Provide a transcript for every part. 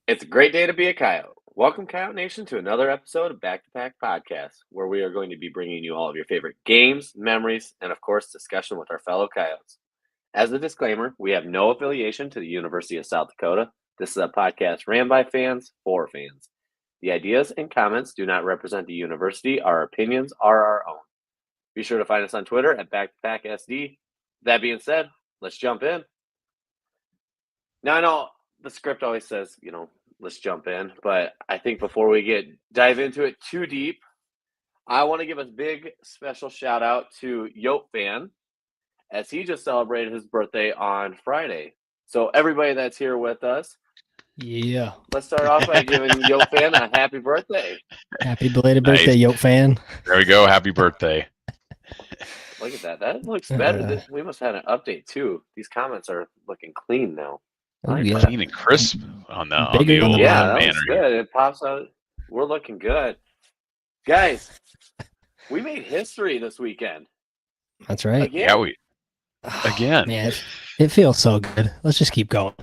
It's a great day to be a Coyote. Welcome, Coyote Nation, to another episode of Back to Pack Podcast, where we are going to be bringing you all of your favorite games, memories, and of course, discussion with our fellow Coyotes. As a disclaimer, we have no affiliation to the University of South Dakota. This is a podcast ran by fans for fans. The ideas and comments do not represent the university. Our opinions are our own. Be sure to find us on Twitter at BackToPackSD. That being said, let's jump in. Now, I know the script always says, let's jump in. But I think before we dive into it too deep, I want to give a big special shout out to Yote Fan, as he just celebrated his birthday on Friday. So everybody that's here with us, Yeah. let's start off by giving Yote Fan a happy birthday. Happy belated Nice. birthday, Yote fan. There we go. Happy birthday. Look at that. That looks better. We must have had an update too. These comments are looking clean now. Oh, Like yeah. that. Clean and crisp on the Bigger on old the Yeah, that banner looks here. good. It pops out. We're looking good. Guys, we made history this weekend. That's right. Again. Yeah, we again. Man, it feels so good. Let's just keep going.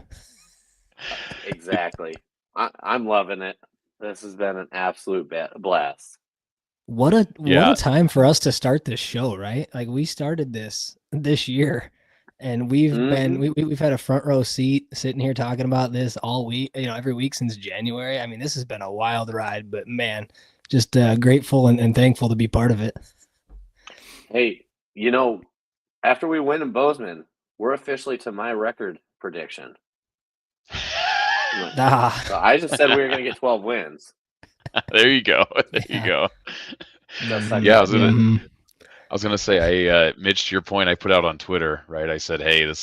Exactly. I'm loving it. This has been an absolute blast. What a Yeah. time for us to start this show, right? Like we started this year, and we've been we've had a front row seat sitting here talking about this all week. Every week since January. I mean, this has been a wild ride, but man, just grateful and thankful to be part of it. Hey, after we win in Bozeman, we're officially to my record prediction. Ah, So I just said we were going to get 12 wins. There you go. There Yeah. you go. That's like Yeah, I was gonna mhm. I was gonna say, Mitch, to your point, I put out on Twitter, right? I said, hey, the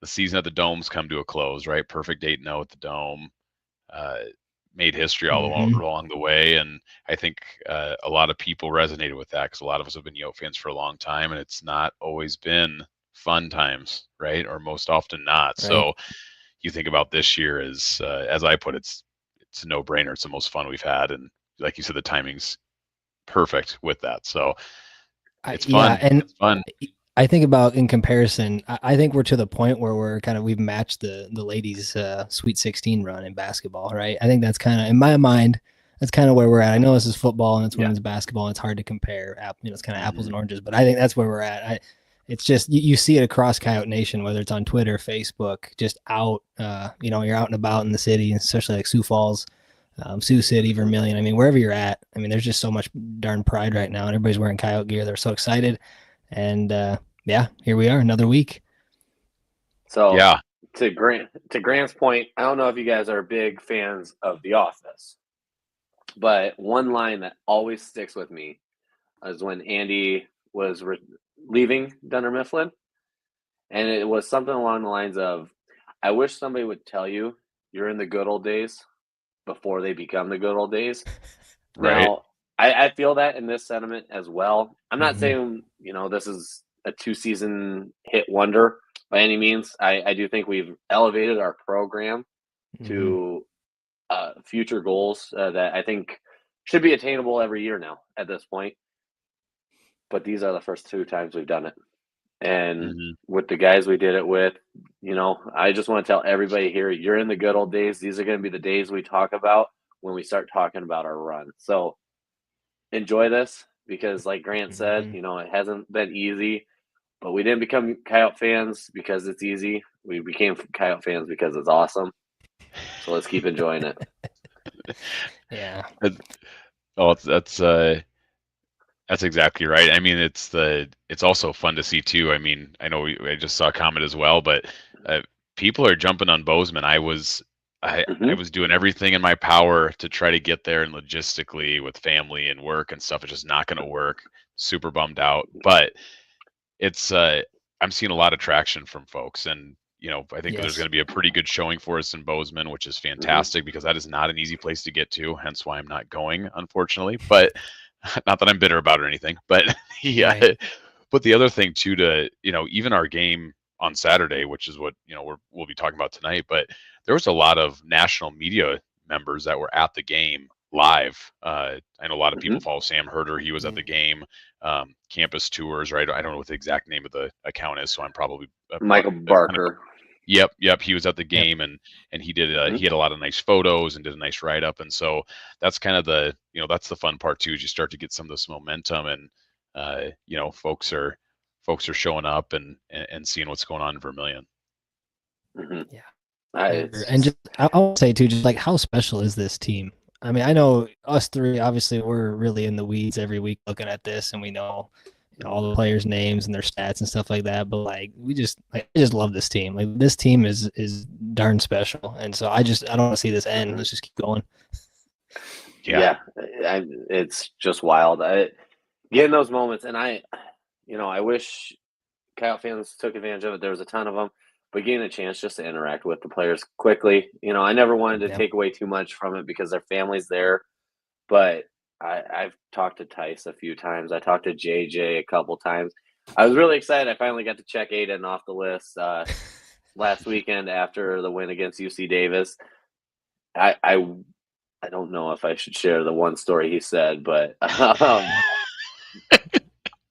season at the Dome's come to a close, right? Perfect 8-0 at the Dome. Uh, Made history all Mhm. along the way, and I think a lot of people resonated with that because a lot of us have been Yo fans for a long time, and it's not always been fun times, right? Or most often not. Right. So you think about this year as I put it, it's a no-brainer. It's the most fun we've had, and like you said, the timing's perfect with that. So it's fun. And It's fun. I think about in comparison, I think we're to the point where we've matched the ladies' Sweet 16 run in basketball, right? I think that's kind of in my mind. That's kind of where we're at. I know this is football and it's women's basketball, and it's hard to compare. It's kind of apples and oranges, but I think that's where we're at. It's just you see it across Coyote Nation, whether it's on Twitter, Facebook, just out. You're out and about in the city, especially like Sioux Falls, Sioux City, Vermilion. I mean, wherever you're at, I mean, there's just so much darn pride right now, and everybody's wearing Coyote gear. They're so excited, and yeah, here we are, another week. So Yeah. to Grant's point, I don't know if you guys are big fans of The Office, but one line that always sticks with me is when Andy was leaving Dunder Mifflin, and it was something along the lines of, "I wish somebody would tell you you're in the good old days before they become the good old days." Right. Now, I feel that in this sentiment as well. I'm not Mhm. saying, this is a 2-season hit wonder by any means. I do think we've elevated our program Mhm. to future goals that I think should be attainable every year now at this point. But these are the first 2 times we've done it. And hmm with the guys we did it with, I just want to tell everybody here, you're in the good old days. These are going to be the days we talk about when we start talking about our run. So enjoy this because, like Grant said, Mhm. it hasn't been easy, but we didn't become Coyote fans because it's easy. We became Coyote fans because it's awesome. So let's keep enjoying it. Yeah. Oh, that's exactly right. I mean, it's also fun to see too. I mean, I just saw a comment as well, but uh, people are jumping on Bozeman. I Mm-hmm. was doing everything in my power to try to get there, and logistically with family and work and stuff, it's just not going to work. Super bummed out, but it's I'm seeing a lot of traction from folks, and I think there's Yes. going to be a pretty good showing for us in Bozeman, which is Mm-hmm. fantastic because that is not an easy place to get to. Hence why I'm not going, unfortunately. But not that I'm bitter about it or anything. But yeah, Right. but the other thing too, to even our game on Saturday, which is what we'll be talking about tonight. But there was a lot of national media members that were at the game live. I know a lot of Mm-hmm. people follow Sam Herder. He was at the game. Campus tours, right? I don't know what the exact name of the account is, so I'm probably Michael kind of Barker. Yep. He was at the game, and he did. He had a lot of nice photos and did a nice write up, and so that's kind of that's the fun part too. Is you start to get some of this momentum, and folks are showing up and seeing what's going on in Vermilion. Yeah. Nice. And just I'll say too, just like how special is this team? I mean, I know us three, obviously, we're really in the weeds every week looking at this, and we know all the players' names and their stats and stuff like that. But like, I just love this team. Like, this team is darn special, and so I don't want to see this end. Let's just keep going. Yeah, it's just wild. Getting those moments, and I wish Coyote fans took advantage of it. There was a ton of them, but getting a chance just to interact with the players quickly. I never wanted to take away too much from it because their family's there, but I've talked to Tice a few times. I talked to JJ a couple times. I was really excited. I finally got to check Aiden off the list last weekend after the win against UC Davis. I don't know if I should share the one story he said, but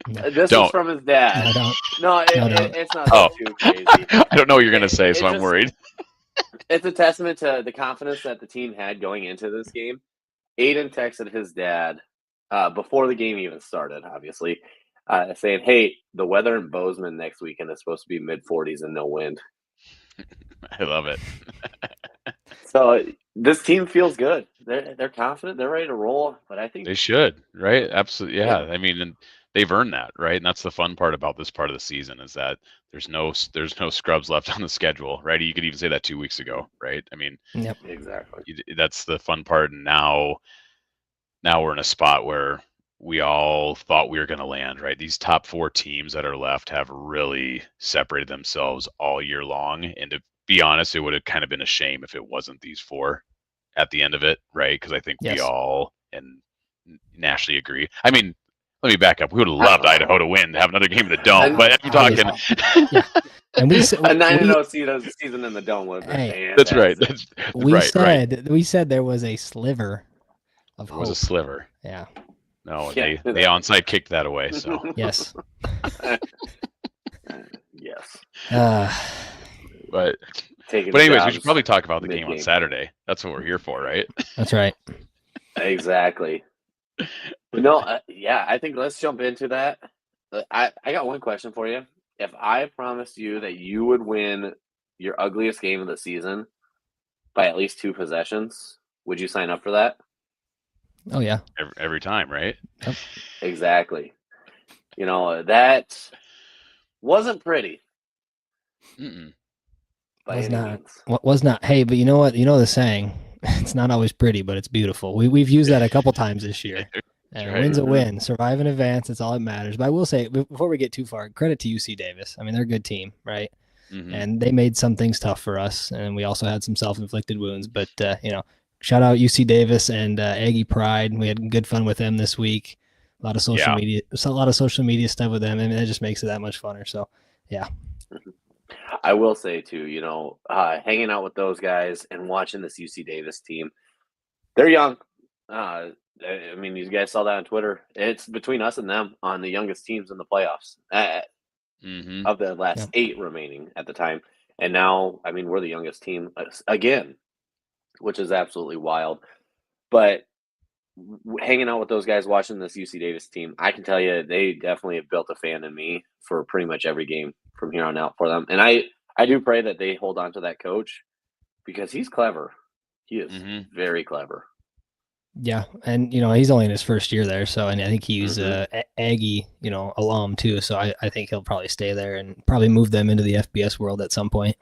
this is from his dad. No, it's not too crazy. I don't know what you're going to say, so I'm worried. It's a testament to the confidence that the team had going into this game. Aiden texted his dad before the game even started, obviously, saying, "Hey, the weather in Bozeman next weekend is supposed to be mid-40s and no wind." I love it. So this team feels good. They're confident. They're ready to roll. But I think they should, right? Absolutely, yeah. I mean, and they've earned that, right? And that's the fun part about this part of the season is that there's no scrubs left on the schedule, right? You could even say that 2 weeks ago, right? I mean, exactly. That's the fun part. And now we're in a spot where we all thought we were going to land, right? These top 4 teams that are left have really separated themselves all year long. And to be honest, it would have kind of been a shame if it wasn't these 4 at the end of it, right? Because I think we all and nationally agree. I mean, let me back up. We would have loved Idaho to win, to have another game in the Dome, but I'm talking. And we said a 9-0 season in the Dome would have been That's right. We said there was a sliver of hope. There was a sliver. Yeah. No, they onside kicked that away. So yes. Yes. But anyways, we should probably talk about the game on Saturday. That's what we're here for, right? That's right. Exactly. But no, I think let's jump into that. I got one question for you. If I promised you that you would win your ugliest game of the season by at least 2 possessions, would you sign up for that? Oh, yeah. Every time, right? Yep. Exactly. That wasn't pretty. Was not. What was not? Hey, but you know what? You know the saying, it's not always pretty, but it's beautiful. We've used that a couple times this year. And a win's a win. Survive in advance, that's all that matters. But I will say, before we get too far, credit to UC Davis. I mean, they're a good team, right? And they made some things tough for us, and we also had some self-inflicted wounds. But shout out UC Davis and Aggie Pride. We had good fun with them this week. A lot of social media stuff with them. I mean, that just makes it that much funner. So, yeah. I will say too, hanging out with those guys and watching this UC Davis team, they're young. I mean, you guys saw that on Twitter. It's between us and them on the youngest teams in the playoffs of the last 8 remaining at the time. And now, I mean, we're the youngest team again, which is absolutely wild. But hanging out with those guys, watching this UC Davis team, I can tell you they definitely have built a fan in me for pretty much every game from here on out for them. And I do pray that they hold on to that coach because he's clever. He is very clever. Yeah, and he's only in his first year there, so and I think he's Aggie, alum too. So I think he'll probably stay there and probably move them into the FBS world at some point.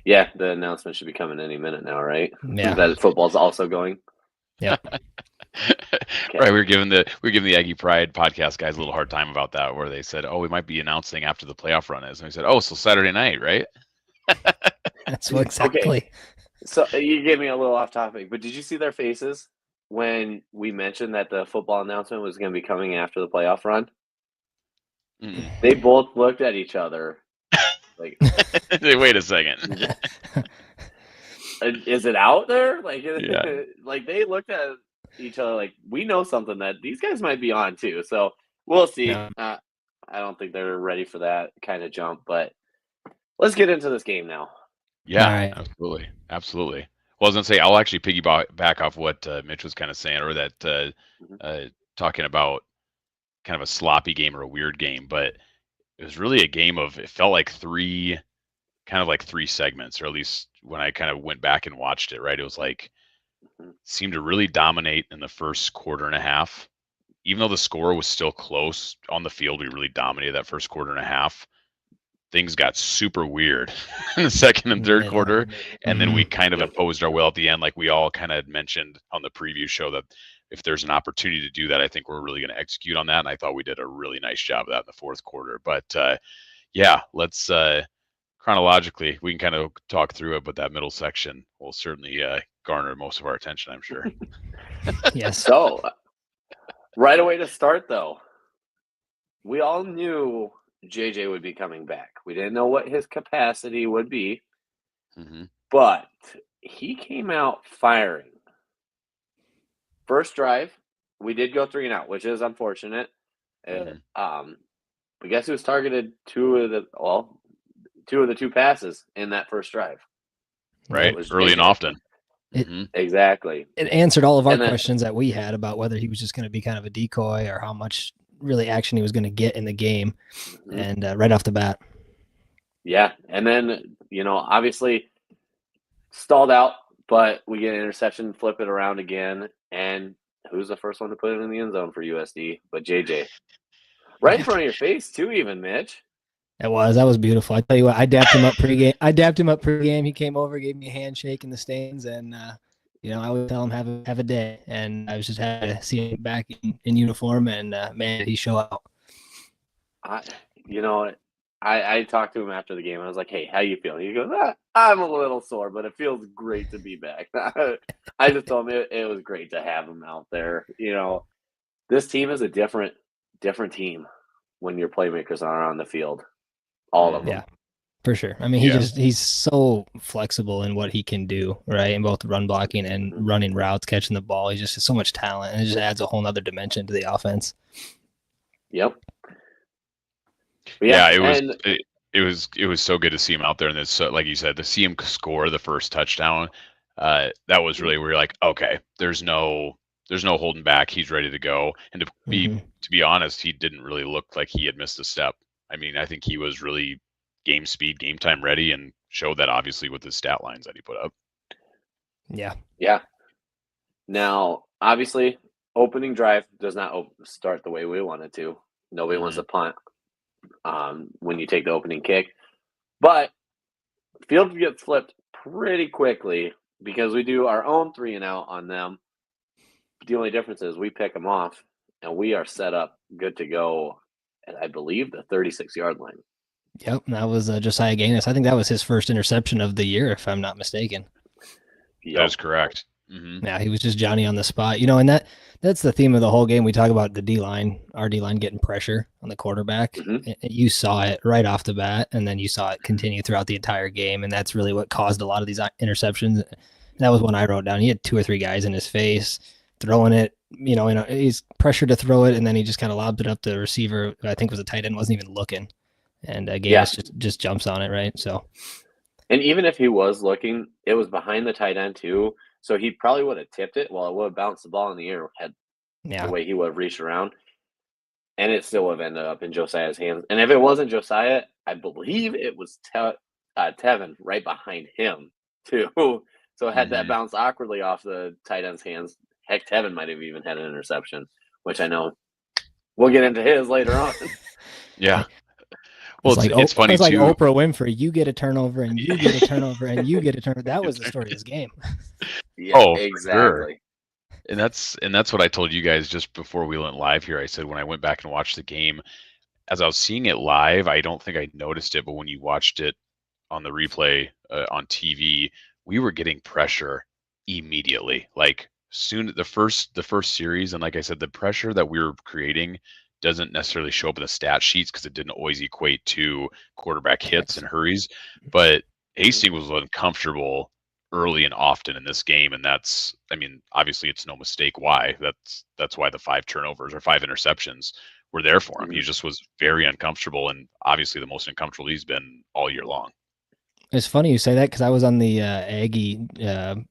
Yeah, the announcement should be coming any minute now, right? Yeah, that football's also going. Yeah. Right, we were giving the Aggie Pride podcast guys a little hard time about that, where they said, "Oh, we might be announcing after the playoff run is," and we said, "Oh, so Saturday night, right?" That's what exactly. Okay. So you gave me a little off topic, but did you see their faces when we mentioned that the football announcement was going to be coming after the playoff run? They both looked at each other like, "Wait a second, is it out there?" Like, like they looked at each other like, we know something that these guys might be on too. So we'll see. I don't think they're ready for that kind of jump, but let's get into this game now. Yeah, right. absolutely, absolutely. Well, I was gonna say I'll actually piggyback back off what Mitch was kind of saying, or that Mhm. talking about kind of a sloppy game or a weird game, but it was really a game of it felt like three segments, or at least when I kind of went back and watched it. Right, it was like Mhm. seemed to really dominate in the first quarter and a half, even though the score was still close on the field. We really dominated that first quarter and a half. Things got super weird in the second and third Middle. quarter, and then we Mhm. kind of Yep. imposed our will at the end, like we all kind of mentioned on the preview show, that if there's an opportunity to do that, I think we're really going to execute on that. And I thought we did a really nice job of that in the fourth quarter. But yeah, let's chronologically we can kind of talk through it, but that middle section will certainly garner most of our attention, I'm sure. Yes. So, right away to start, though, we all knew JJ would be coming back. We didn't know what his capacity would be, Hmm. but he came out firing. First drive, we did go 3 and out, which is unfortunate. Hmm. But guess who was targeted two of the two passes in that first drive? It Right, Yep. was early and JJ. often. It Hmm. Exactly. it answered all of our And then, questions that we had about whether he was just going to be kind of a decoy or how much really action he was going to get in the game, mhm, and right off the bat. yeah, and then obviously stalled out, but we get an interception, flip it around again, and who's the first one to put it in the end zone for USD? But JJ, right in Yeah, front of your face too, even Mitch. that was beautiful. I tell you what, I dapped him up pregame. He came over, gave me a handshake in the stands, and I would tell him have a day. And I was just happy to see him back in uniform, and man, did he show out. I, you know, I talked to him after the game. I was like, "Hey, how you feeling?" He goes, "I'm a little sore, but it feels great to be back." I just told him it was great to have him out there. This team is a different team when your playmakers are on the field. All of Hmm. them. Yeah, for sure. I mean, Yeah. he's so flexible in what he can do, right? In both run blocking and Mhm. running routes, catching the ball. He just has so much talent, and it just adds a whole nother dimension to the offense. Yep. But yeah, Yeah, and it was so good to see him out there, and this, like you said, to see him score the first touchdown, that was mhm, really where you're like, okay, there's no holding back. He's ready to go. And Mm-hmm. to be honest, he didn't really look like he had missed a step. I mean, I think he was really game speed, game time ready, and showed that obviously with his stat lines that he put up. Yeah. yeah. Now, obviously, opening drive does not start the way we want it to. Nobody wants Hmm. to punt when you take the opening kick, but field gets flipped pretty quickly because we do our own 3 and out on them. The only difference is we pick them off, and we are set up good to go at, I believe, the 36-yard line. Yep. That was Josiah Gaines. I think that was his first interception of the year, if I'm not mistaken. That Yep. is correct. Hmm. Yeah, he was just Johnny on the spot. And that's the theme of the whole game. We talk about the D line, our D line getting pressure on the quarterback. Hmm. You saw it right off the bat, and then you saw it continue throughout the entire game, and that's really what caused a lot of these interceptions. That was one I wrote down. He had 2 or 3 guys in his face throwing it. He's pressured to throw it, and then he just kind of lobs it up to the receiver, who I think was a tight end, wasn't even looking, and Yeah. Gaines just jumps on it, right? So And even if he was looking, it was behind the tight end too. So he probably would have tipped it. Well, it would have bounced the ball in the air, had the yeah, way he would have reached around, and it still would have ended up in Josiah's hands. And if it wasn't Josiah, I believe it was Tevin right behind him too. So had that Hmm. bounced awkwardly off the tight end's hands, heck, Tevin might have even had an interception, which I know we'll get into his later on. Yeah. Well, It's like it's funny it's like too. Oprah Winfrey. You get a turnover, and you get a turnover, and you get a turnover. That was the story of this game. Yeah, Oh, for sure. exactly. And that's what I told you guys just before we went live here. I said when I went back and watched the game, as I was seeing it live, I don't think I noticed it, but when you watched it on the replay on TV, we were getting pressure immediately. Like soon the first series, and like I said, the pressure that we were creating doesn't necessarily show up in the stat sheets because it didn't always equate to quarterback hits Sacks. and hurries. But Mhm. Hastings was uncomfortable early and often in this game, and that's, I mean, obviously it's no mistake why. That's why the 5 turnovers or 5 interceptions were there for him. He Mhm. just was very uncomfortable, and obviously the most uncomfortable he's been all year long. It's funny you say that because I was on the Aggie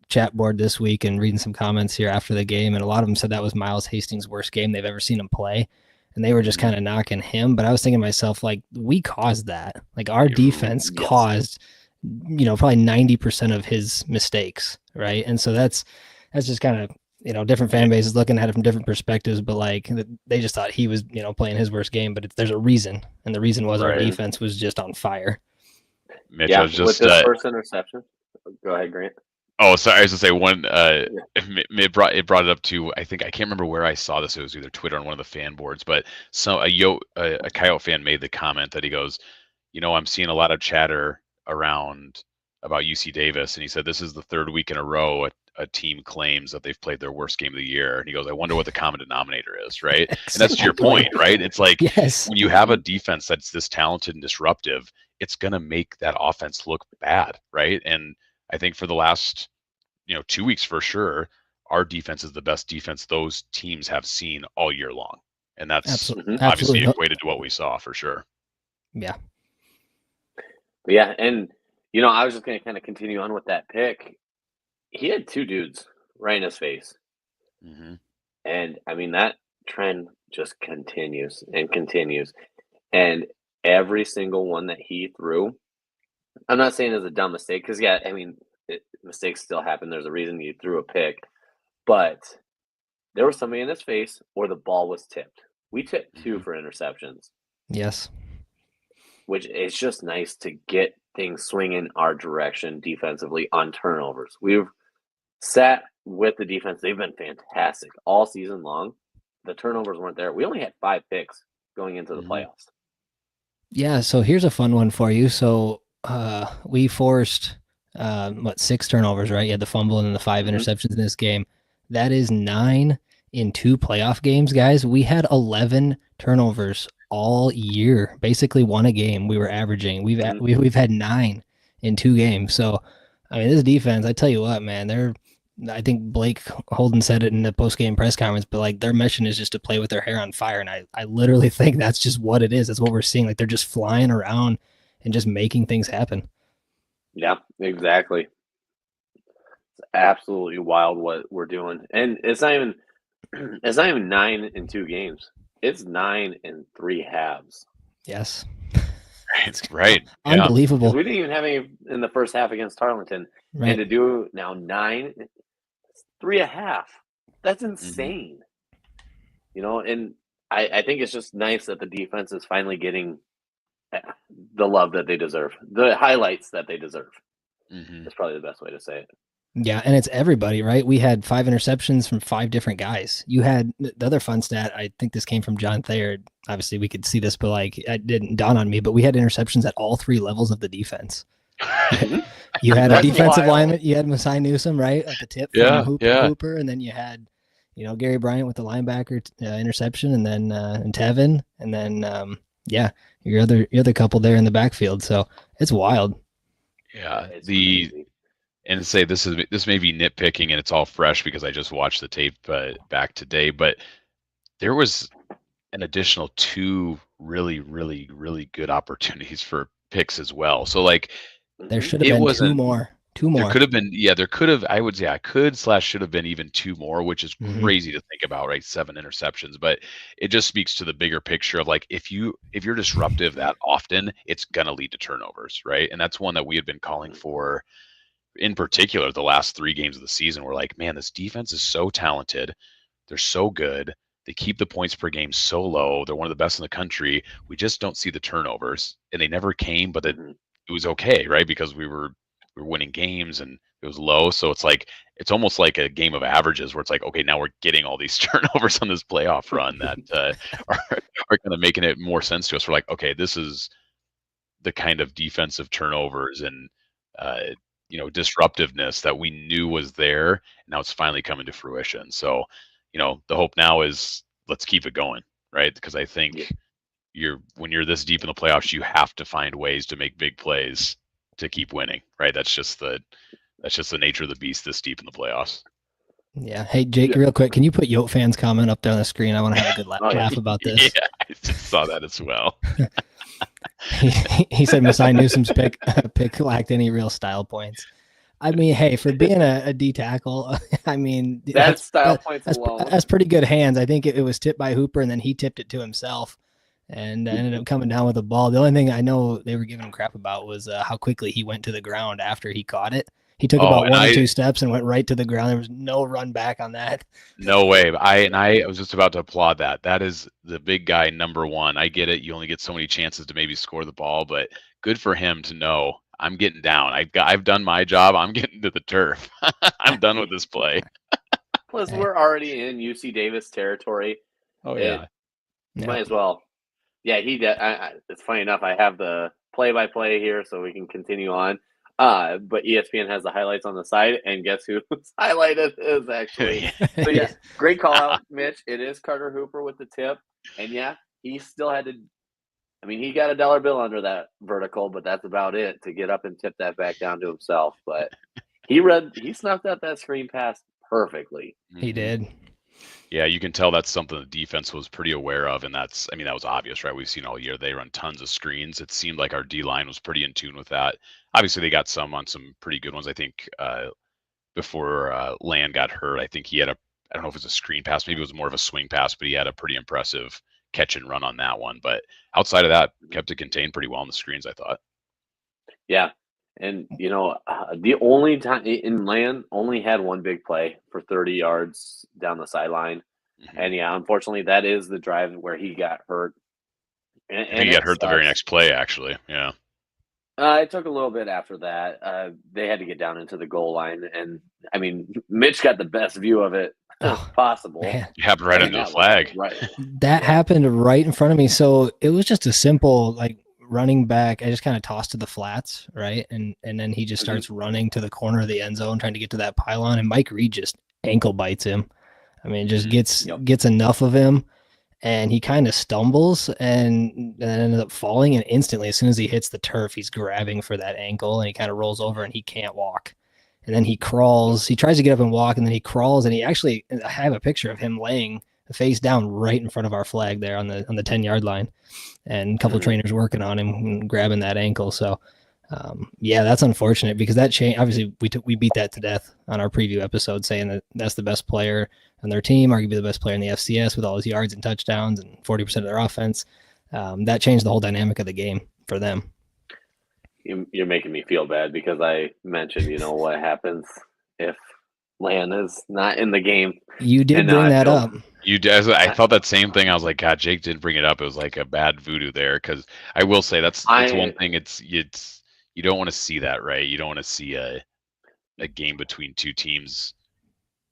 chat board this week and reading some comments here after the game, and a lot of them said that was Miles Hastings' worst game they've ever seen him play, and they were just kind of knocking him. But I was thinking to myself, like, we caused that. Like, our defense caused, probably 90% of his mistakes, right? And so that's just kind of different fan bases looking at it from different perspectives, but like they just thought he was playing his worst game. But there's a reason, and the reason was our defense was just on fire. Mitch, I was just with this first interception. Go ahead, Grant. Oh, sorry. I was gonna say one. It brought it up to. I can't remember where I saw this. It was either Twitter on one of the fan boards, but a Coyote fan made the comment that he goes, I'm seeing a lot of chatter around about UC Davis, and he said this is the third week in a row a team claims that they've played their worst game of the year, and he goes, I wonder what the common denominator is, right? Exactly. And that's to your point, right? It's like when you have a defense that's this talented and disruptive, it's gonna make that offense look bad, right? And I think for the last 2 weeks for sure, our defense is the best defense those teams have seen all year long, and that's obviously equated to what we saw for sure. Yeah. Yeah, and I was just going to kind of continue on with that pick. He had two dudes right in his face, and I mean that trend just continues and continues, and every single one that he threw, I'm not saying it's a dumb mistake because mistakes still happen. There's a reason you threw a pick, but there was somebody in his face or the ball was tipped. We tipped two for interceptions. Yes. Which is just nice to get things swinging our direction defensively on turnovers. We've sat with the defense. They've been fantastic all season long. The turnovers weren't there. We only had 5 picks going into the playoffs. Yeah, so here's a fun one for you. So we forced 6 turnovers, right? You had the fumble and then the 5 interceptions in this game. That is 9 in 2 playoff games, guys. We had 11 turnovers all year, basically 1 a game. We were averaging. We've had 9 in 2 games. So I mean, this defense, I tell you what, man, I think Blake Holden said it in the post-game press conference, but like their mission is just to play with their hair on fire. And I literally think that's just what it is. That's what we're seeing. Like they're just flying around and just making things happen. Yeah, exactly. It's absolutely wild what we're doing. And it's not even 9 in 2 games. It's 9 in 3 halves. Yes. Right. Unbelievable. We didn't even have any in the first half against Tarleton. Right. And to do now 9, 3.5. That's insane. And I think it's just nice that the defense is finally getting the love that they deserve, the highlights that they deserve. That's probably the best way to say it. Yeah, and it's everybody, right? We had 5 interceptions from 5 different guys. You had the other fun stat, I think this came from John Thayer. Obviously, we could see this, but like it didn't dawn on me, but we had interceptions at all 3 levels of the defense. You had a defensive lineman, you had Masai Newsom, right, at the tip from Hooper, and then you had, Gary Bryant with the linebacker interception, and then and Tevin, and then your other couple there in the backfield. So it's wild. Yeah, and say this may be nitpicking and it's all fresh because I just watched the tape back today, but there was an additional 2 really, really, really good opportunities for picks as well. So like there should have been 2 more. There could have been, there could have, I would say should have been even 2 more, which is crazy to think about, right? 7 interceptions, but it just speaks to the bigger picture of like, if you're disruptive that often, it's going to lead to turnovers, right? And that's one that we had been calling for in particular the last 3 games of the season. We're like, man, this defense is so talented. They're so good. They keep the points per game so low. They're one of the best in the country. We just don't see the turnovers, and they never came, but it was okay, right? Because we were winning games and it was low. So it's almost like a game of averages where it's like, okay, now we're getting all these turnovers on this playoff run that are kind of making it more sense to us. We're like, okay, this is the kind of defensive turnovers and disruptiveness that we knew was there. Now it's finally coming to fruition. So, the hope now is let's keep it going, right? Because I think when you're this deep in the playoffs, you have to find ways to make big plays to keep winning, right? That's just the nature of the beast this deep in the playoffs. Yeah. Hey, Jake, real quick, can you put Yote fans comment up there on the screen? I want to have a good laugh about this. Yeah, I just saw that as well. He said Masai Newsom's pick lacked any real style points. I mean, hey, for being a D tackle, I mean, That's style points alone. that's pretty good hands. I think it was tipped by Hooper, and then he tipped it to himself, and ended up coming down with the ball. The only thing I know they were giving him crap about was how quickly he went to the ground after he caught it. He took about one or two steps and went right to the ground. There was no run back on that. No way. I was just about to applaud that. That is the big guy number one. I get it. You only get so many chances to maybe score the ball, but good for him to know I'm getting down. I've done my job. I'm getting to the turf. I'm done with this play. Plus, we're already in UC Davis territory. Oh yeah. Might as well. Yeah, it's funny enough. I have the play-by-play here, so we can continue on. But ESPN has the highlights on the side, and guess who's highlighted is actually. So yeah, great call out, Mitch. It is Carter Hooper with the tip, and yeah, he still had to. I mean, he got a dollar bill under that vertical, but that's about it to get up and tip that back down to himself. But he snuffed out that screen pass perfectly. He did. Yeah, you can tell that's something the defense was pretty aware of, and that was obvious, right? We've seen all year they run tons of screens. It seemed like our D line was pretty in tune with that. Obviously, they got some pretty good ones. I think before Land got hurt, I think he had I don't know if it was a screen pass, maybe it was more of a swing pass, but he had a pretty impressive catch and run on that one. But outside of that, kept it contained pretty well on the screens, I thought. Yeah. And, the only time in Land only had one big play for 30 yards down the sideline. Mm-hmm. And, yeah, unfortunately, that is the drive where he got hurt. And I think he got hurt the very next play, actually. Yeah. It took a little bit after that. They had to get down into the goal line. And, I mean, Mitch got the best view of it possible. Man. It happened right under the flag. Right. That happened right in front of me. So it was just a simple, running back. I just kind of tossed to the flats, right? And then he just starts running to the corner of the end zone, trying to get to that pylon. And Mike Reed just ankle bites him. I mean, just gets enough of him. And he kind of stumbles and then ended up falling. And instantly, as soon as he hits the turf, he's grabbing for that ankle and he kind of rolls over and he can't walk. And then he crawls. He tries to get up and walk, and then he crawls. And I have a picture of him laying face down right in front of our flag there on the 10-yard line, and a couple of trainers working on him and grabbing that ankle. So, that's unfortunate because that change. Obviously, we beat that to death on our preview episode, saying that that's the best player on their team, arguably the best player in the FCS with all his yards and touchdowns and 40% of their offense. That changed the whole dynamic of the game for them. You're making me feel bad because I mentioned, what happens if Land is not in the game. You did bring that up. You did. I thought that same thing. I was like, God, Jake didn't bring it up. It was like a bad voodoo there, because I will say that's one thing. It's you don't want to see that, right? You don't want to see a game between two teams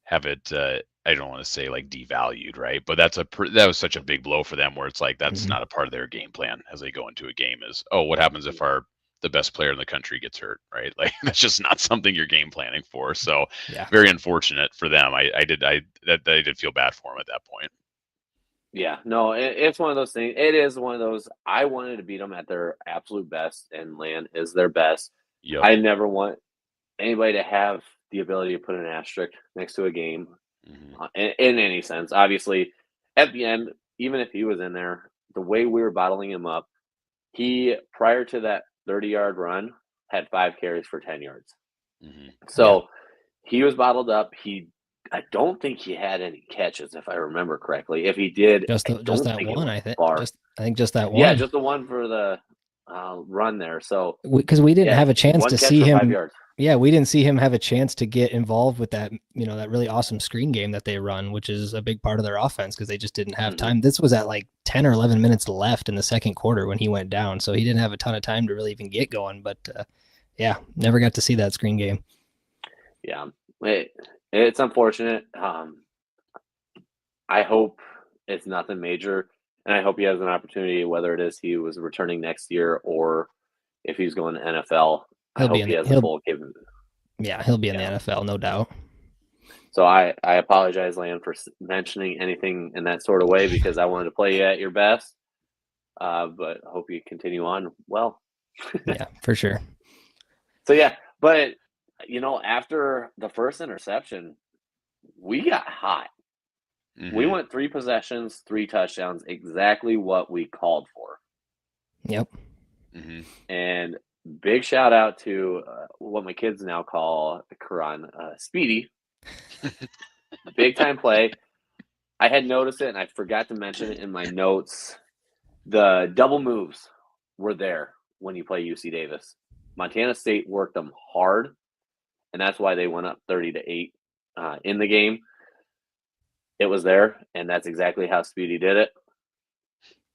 have it. I don't want to say devalued, right? But that was such a big blow for them, where it's like that's not a part of their game plan as they go into a game. Is what happens if the best player in the country gets hurt, right? That's just not something you're game planning for. So very unfortunate for them. I did feel bad for him at that point. Yeah, no, it's one of those things. It is one of those. I wanted to beat them at their absolute best, and Land is their best. Yep. I never want anybody to have the ability to put an asterisk next to a game in any sense. Obviously, at the end, even if he was in there, the way we were bottling him up, he, prior to that 30-yard run, had 5 carries for 10 yards. So he was bottled up. I don't think he had any catches, if I remember correctly. If he did, just that one, I think. I think just that one. Yeah, just the one for the run there. So because we didn't have a chance to see him. 5 yards. Yeah, we didn't see him have a chance to get involved with that, that really awesome screen game that they run, which is a big part of their offense because they just didn't have time. This was at 10 or 11 minutes left in the second quarter when he went down. So he didn't have a ton of time to really even get going. But never got to see that screen game. Yeah, it's unfortunate. I hope it's nothing major, and I hope he has an opportunity, whether it is he was returning next year or if he's going to NFL. I hope he has a full capability. Yeah, he'll be in the NFL, no doubt. So I apologize, Land, for mentioning anything in that sort of way because I wanted to play you at your best. But I hope you continue on well. Yeah, for sure. So, but, after the first interception, we got hot. We went 3 possessions, 3 touchdowns, exactly what we called for. Yep. Mm-hmm. And big shout out to what my kids now call Karan Speedy. Big time play. I had noticed it and I forgot to mention it in my notes. The double moves were there when you play UC Davis. Montana State worked them hard, and that's why they went up 30-8 in the game. It was there, and that's exactly how Speedy did it.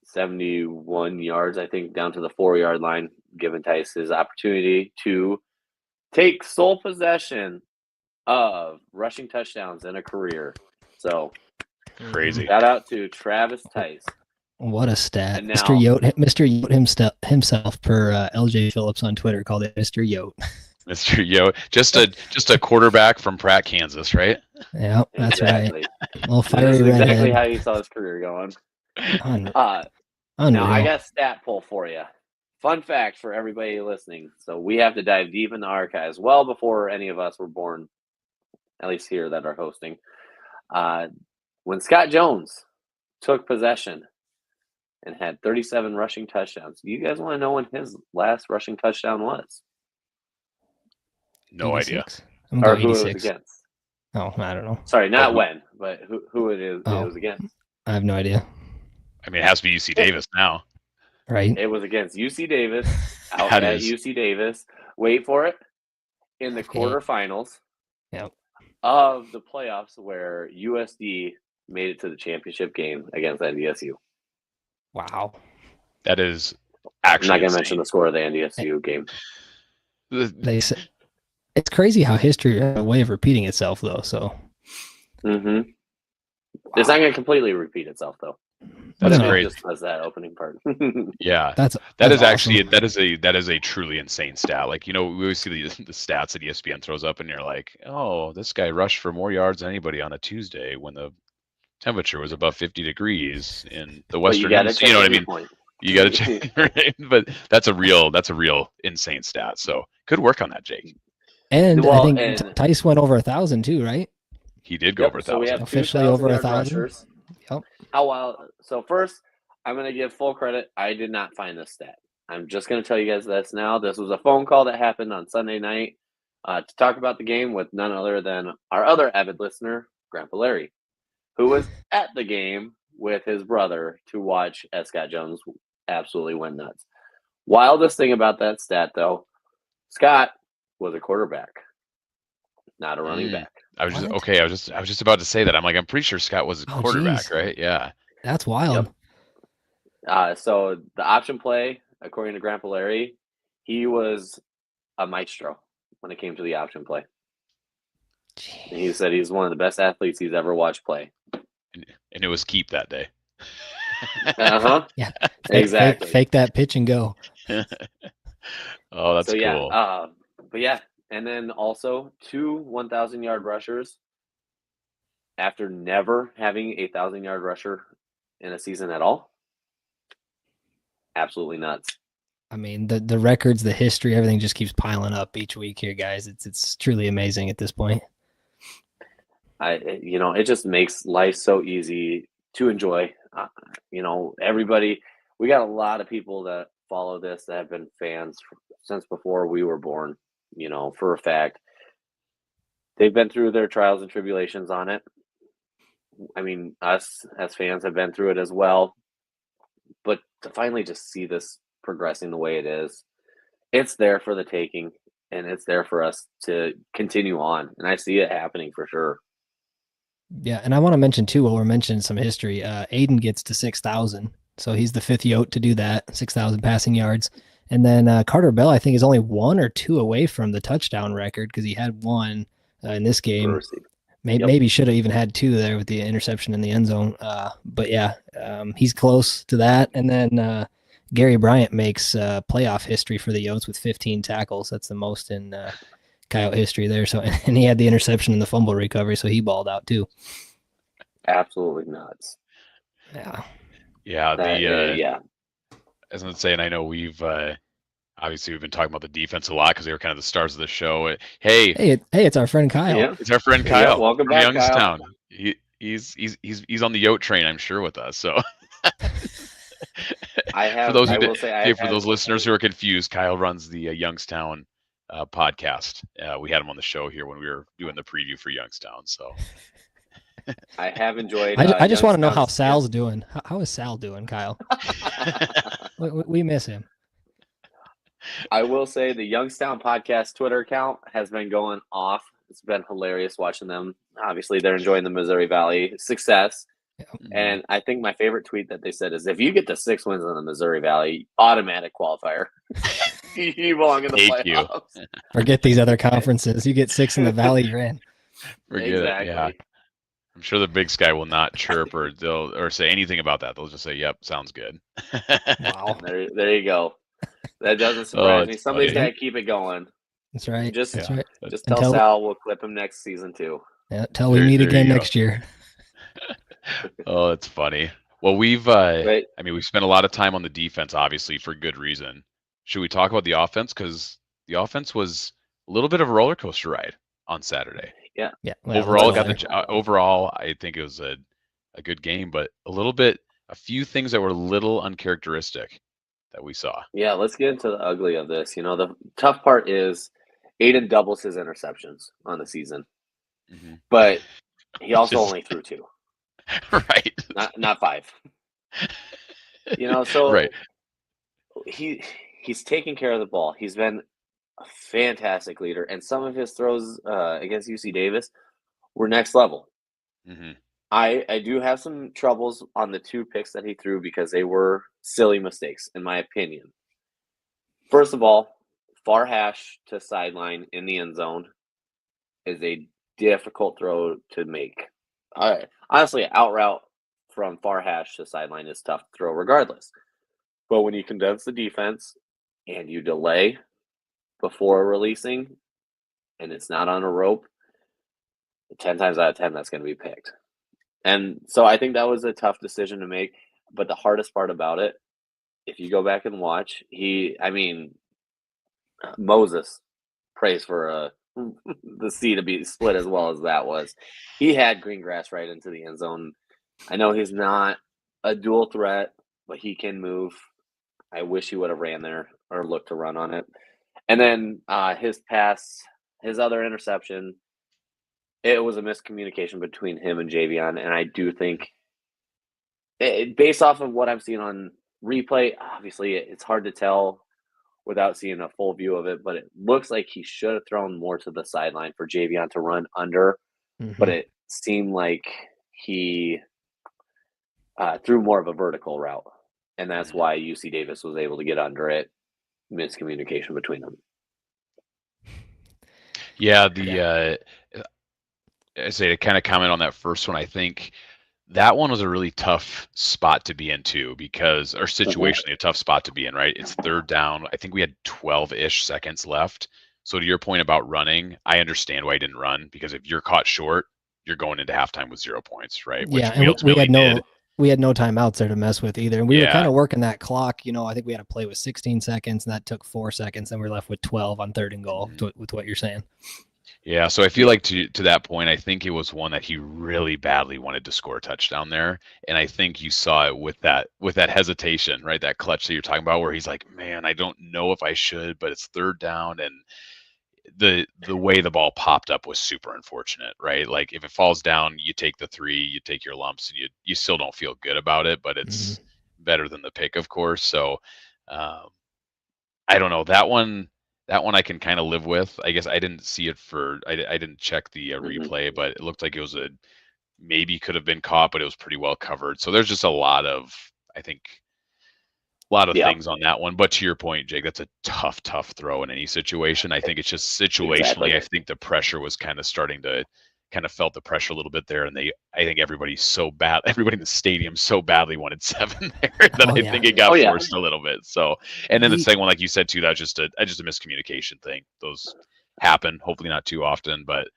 71 yards, I think, down to the 4-yard line, giving Tice his opportunity to take sole possession of rushing touchdowns in a career. So, Crazy. shout out to Travis Tice. What a stat. And now, Mr. Yote himself, per LJ Phillips on Twitter, called it Mr. Yote. Mr. Yo, just a quarterback from Pratt, Kansas, right? Yeah, that's exactly. right. Little This fiery is redhead. exactly how he saw his career going. Now, I got a stat pull for you. Fun fact for everybody listening. So we have to dive deep in the archives well before any of us were born, at least here that are hosting. When Scott Jones took possession and had 37 rushing touchdowns, do you guys want to know when his last rushing touchdown was? No 86? idea. I'm going Or to who go it was 86. against? Oh, I don't know. Sorry, not when, but who it was against. I have no idea. I mean, it has to be UC Davis now. Right? It was against UC Davis, out at UC Davis. Wait for it. In the quarterfinals of the playoffs where USD made it to the championship game against NDSU. Wow. That is actually I'm not going to mention the score of the NDSU game. They say it's crazy how history has a way of repeating itself, though. So, mm-hmm. It's not going to completely repeat itself, though. That's but great. Just as that opening part. Yeah, that is awesome. Actually that is a truly insane stat. Like, we always see the stats that ESPN throws up, and you're like, oh, this guy rushed for more yards than anybody on a Tuesday when the temperature was above 50 degrees in the Western Hemisphere. You know what I mean? Point. You got to check, right? But that's a real insane stat. So good work on that, Jake. And I think Tice went over 1,000 too, right? He did go over 1,000. So we have officially over 1,000. Rushers. Yep. How well? So first, I'm going to give full credit. I did not find this stat. I'm just going to tell you guys this now. This was a phone call that happened on Sunday night to talk about the game with none other than our other avid listener, Grandpa Larry, who was at the game with his brother to watch Scott Jones absolutely went nuts. Wildest thing about that stat, though, Scott was a quarterback, not a running back. I was just about to say that. I'm pretty sure Scott was a quarterback, right? Yeah. That's wild. Yep. So the option play, according to Grandpa Larry, he was a maestro when it came to the option play. And he said he's one of the best athletes he's ever watched play. And it was keep that day. Yeah. Exactly. Fake that pitch and go. Oh, that's cool. Yeah, but yeah, and then also 2 1,000-yard rushers after never having a 1,000-yard rusher in a season at all. Absolutely nuts. I mean, the records, the history, everything just keeps piling up each week here, guys. It's truly amazing at this point. It just makes life so easy to enjoy. Everybody, we got a lot of people that follow this that have been fans since before we were born, for a fact. They've been through their trials and tribulations on it. I mean, us as fans have been through it as well. But to finally just see this progressing the way it is, it's there for the taking, and it's there for us to continue on. And I see it happening for sure. Yeah, and I want to mention too, while we're mentioning some history, Aiden gets to 6,000. So he's the 5th Yote to do that, 6,000 passing yards. And then Carter Bell, I think, is only 1 or 2 away from the touchdown record because he had 1 in this game. Maybe should have even had 2 there with the interception in the end zone. But yeah, he's close to that. And then Gary Bryant makes playoff history for the Yotes with 15 tackles. That's the most in Coyote history there. So, and he had the interception and the fumble recovery, so he balled out too. Absolutely nuts. Yeah. Yeah. As I'm saying, I know we've obviously been talking about the defense a lot because they were kind of the stars of the show. Hey, it's our friend Kyle. Yeah. It's our friend Kyle. Yeah, welcome back, Youngstown. Kyle. He's on the Yote train, I'm sure, with us. So I For those who will say I hey, for have. those listeners who are confused, Kyle runs the Youngstown podcast. We had him on the show here when we were doing the preview for Youngstown. So I have enjoyed I just want to know how Youngstown's. Sal's doing. How is Sal doing, Kyle? We miss him. I will say the Youngstown podcast Twitter account has been going off. It's been hilarious watching them. Obviously, they're enjoying the Missouri Valley success. And I think my favorite tweet that they said is, if you get to 6 wins in the Missouri Valley, automatic qualifier. You belong in the playoffs. Forget these other conferences. You get 6 in the Valley, you're in. Forget it. Yeah. I'm sure the Big Sky will not chirp or say anything about that. They'll just say, "Yep, sounds good." Wow. There you go. That doesn't surprise me. Somebody's got to keep it going. That's right. Just Just tell Sal we'll clip him next season too. Yeah, till we meet again next year. Oh, it's funny. Well, we've spent a lot of time on the defense, obviously, for good reason. Should we talk about the offense? Because the offense was a little bit of a roller coaster ride on Saturday. Yeah. Well, overall, I think it was a good game, but a few things that were a little uncharacteristic that we saw. Yeah, let's get into the ugly of this. The tough part is Aiden doubles his interceptions on the season, but he also only threw 2. Right. Not 5. So right. He's taking care of the ball. He's been a fantastic leader, and some of his throws against UC Davis were next level. I do have some troubles on the 2 picks that he threw because they were silly mistakes, in my opinion. First of all, far hash to sideline in the end zone is a difficult throw to make. Honestly, out route from far hash to sideline is tough to throw regardless. But when you condense the defense and you delay before releasing and it's not on a rope, 10 times out of 10, that's going to be picked. And so I think that was a tough decision to make. But the hardest part about it, if you go back and watch, Moses prays for the sea to be split as well as that was. He had green grass right into the end zone. I know he's not a dual threat, but he can move. I wish he would have ran there or looked to run on it. And then his other interception, it was a miscommunication between him and Javion. And I do think, based off of what I'm seeing on replay, obviously it's hard to tell without seeing a full view of it, but it looks like he should have thrown more to the sideline for Javion to run under, but it seemed like he threw more of a vertical route, and that's why UC Davis was able to get under it. Miscommunication between them. Yeah, I say to kind of comment on that first one, I think that one was a really tough spot to be in too, because or situationally a tough spot to be in, right? It's 3rd down. I think we had 12-ish seconds left. So to your point about running, I understand why he didn't run, because if you're caught short, you're going into halftime with 0 points, right? Which and we had no timeouts there to mess with either. And we were kind of working that clock. I think we had to play with 16 seconds, and that took 4 seconds. And we're left with 12 on 3rd and goal with what you're saying. Yeah, so I feel like to that point, I think it was one that he really badly wanted to score a touchdown there, and I think you saw it with that hesitation, right? That clutch that you're talking about, where he's like, "Man, I don't know if I should, but it's 3rd down," and the way the ball popped up was super unfortunate, right? Like if it falls down, you take the 3, you take your lumps, and you still don't feel good about it, but it's better than the pick, of course. So I don't know, that one I can kind of live with. I guess I didn't see it I didn't check the replay, but it looked like it was maybe could have been caught, but it was pretty well covered. So there's just a lot of things on that one. But to your point, Jake, that's a tough throw in any situation. I think it's just situationally, exactly. I think the pressure was kind of starting to felt the pressure a little bit there. And I think everybody in the stadium so badly wanted 7 there that I think it got forced a little bit. So, and then the second one, like you said too, that was just a miscommunication thing. Those happen, hopefully not too often, but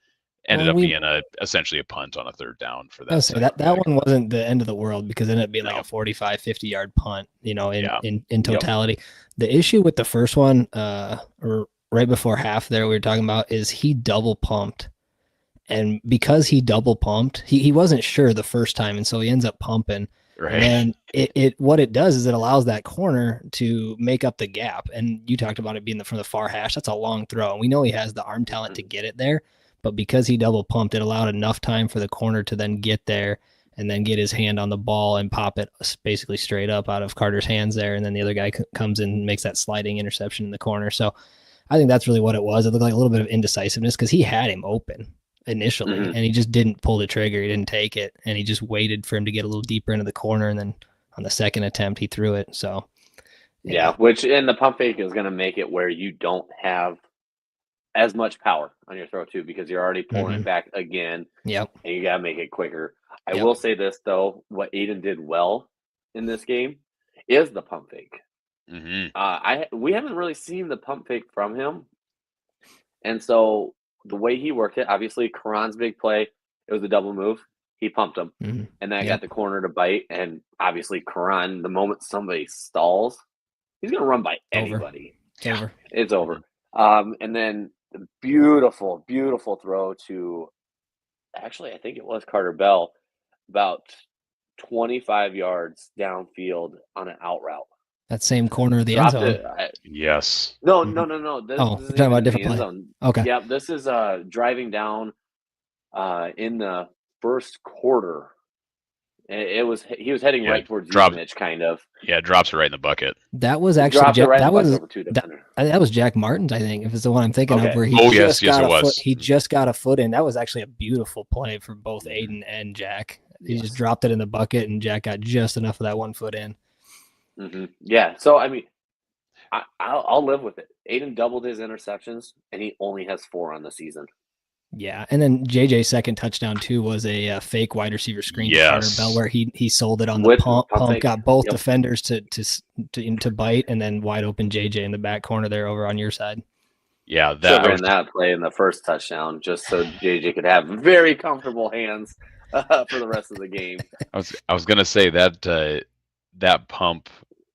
ended up being essentially a punt on a 3rd down for that. So that one wasn't the end of the world, because it ended up being like a 45, 50-yard punt, in totality. The issue with the first one, or right before half there we were talking about, is he double pumped. And because he double pumped, he wasn't sure the first time, and so he ends up pumping. Right. And then what it does is it allows that corner to make up the gap. And you talked about it being from the far hash. That's a long throw. And we know he has the arm talent to get it there. But because he double pumped, it allowed enough time for the corner to then get there and then get his hand on the ball and pop it basically straight up out of Carter's hands there. And then the other guy comes in and makes that sliding interception in the corner. So I think that's really what it was. It looked like a little bit of indecisiveness because he had him open initially and he just didn't pull the trigger. He didn't take it and he just waited for him to get a little deeper into the corner. And then on the second attempt, he threw it. So, yeah, which in the pump fake is going to make it where you don't have as much power on your throw too, because you're already pulling it back again. Yep. And you got to make it quicker. I will say this though, what Aiden did well in this game is the pump fake. We haven't really seen the pump fake from him. And so the way he worked it, obviously Karan's big play, it was a double move. He pumped him. And that got the corner to bite. And obviously Karan, the moment somebody stalls, he's going to run by anybody. It's over. And then the beautiful, beautiful throw to, actually, I think it was Carter Bell, about 25 yards downfield on an out route. That same corner of the end zone. Yes. No. This we're is talking about a different play. zone. Okay. Yeah, this is driving down in the first quarter. He was heading right towards you, Mitch, kind of. Yeah, drops it right in the bucket. That was actually that was Jack Martin's, I think, if it's the one I'm thinking of, where he he just got a foot in. That was actually a beautiful play for both Aiden and Jack. He just dropped it in the bucket, and Jack got just enough of that 1 foot in. Yeah, so I mean, I'll live with it. Aiden doubled his interceptions, and he only has 4 on the season. Yeah, and then JJ's second touchdown too was a fake wide receiver screen to Carter Bell, where he sold it on the pump, got both defenders to bite, and then wide open JJ in the back corner there over on your side. Yeah, that play in the first touchdown just so JJ could have very comfortable hands for the rest of the game. I was gonna say that pump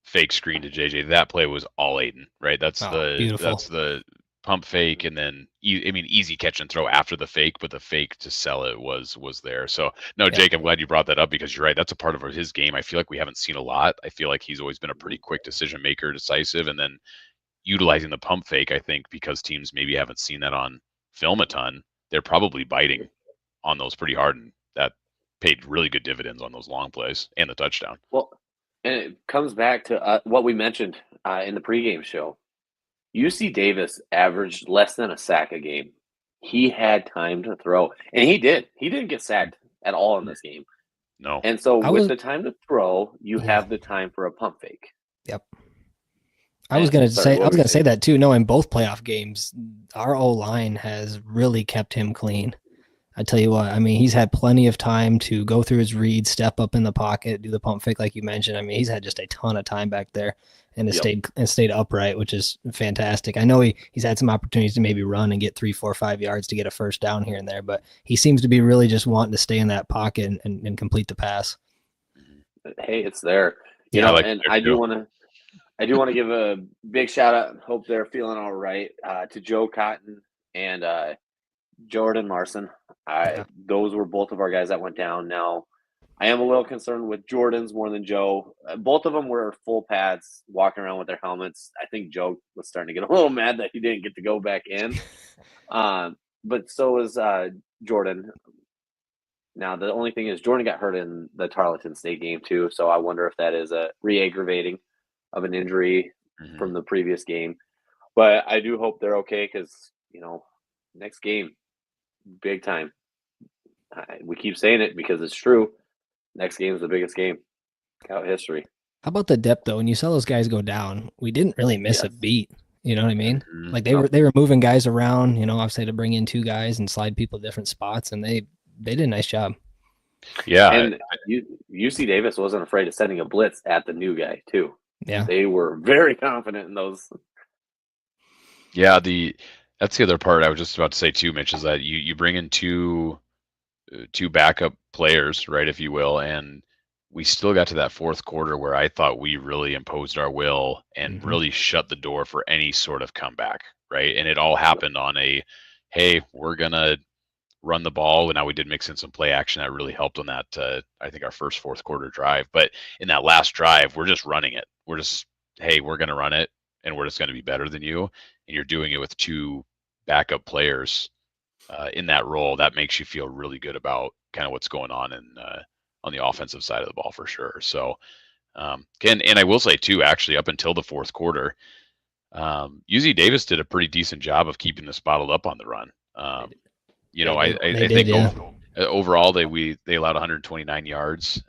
fake screen to JJ, that play was all Aiden, right? That's the pump fake, and then easy catch and throw after the fake, but the fake to sell it was there. So no, Jake, I'm glad you brought that up because you're right. That's a part of his game. I feel like we haven't seen a lot. I feel like he's always been a pretty quick decision maker, decisive, and then utilizing the pump fake. I think because teams maybe haven't seen that on film a ton, they're probably biting on those pretty hard, and that paid really good dividends on those long plays and the touchdown. Well, and it comes back to what we mentioned in the pregame show. UC Davis averaged less than a sack a game. He had time to throw, and he did. He didn't get sacked at all in this game. No. And so with the time to throw, you have the time for a pump fake. Yep. I was going to say that too. No, in both playoff games, our O-line has really kept him clean. I tell you what, I mean, he's had plenty of time to go through his reads, step up in the pocket, do the pump fake like you mentioned. I mean, he's had just a ton of time back there and stayed upright, which is fantastic. I know he's had some opportunities to maybe run and get 3, 4, 5 yards to get a first down here and there, but he seems to be really just wanting to stay in that pocket and complete the pass. Hey, it's there. You know, and I do want to give a big shout out. Hope they're feeling all right to Joe Cotton and Jordan Larson. Those were both of our guys that went down. Now, I am a little concerned with Jordan's more than Joe. Both of them were full pads, walking around with their helmets. I think Joe was starting to get a little mad that he didn't get to go back in. But so was Jordan. Now, the only thing is Jordan got hurt in the Tarleton State game too, so I wonder if that is a re-aggravating of an injury from the previous game. But I do hope they're okay because, you know, next game, big time. We keep saying it because it's true. Next game is the biggest game out history. How about the depth though? When you saw those guys go down, we didn't really miss a beat. You know what I mean? Like they were moving guys around. You know, obviously to bring in 2 guys and slide people to different spots, and they did a nice job. Yeah, and UC Davis wasn't afraid of sending a blitz at the new guy too. Yeah, they were very confident in those. Yeah, that's the other part I was just about to say too, Mitch, is that you bring in two backup players, right, if you will, and we still got to that fourth quarter where I thought we really imposed our will and really shut the door for any sort of comeback, right? And it all happened on hey, we're gonna run the ball. And now we did mix in some play action that really helped on that. I think our first fourth quarter drive. But in that last drive, we're just running it. We're just, hey, we're going to run it, and we're just going to be better than you. And you're doing it with two backup players in that role. That makes you feel really good about kind of what's going on on the offensive side of the ball for sure. So, and I will say too, actually, up until the fourth quarter, UZ Davis did a pretty decent job of keeping this bottled up on the run. I think overall they allowed 129 yards.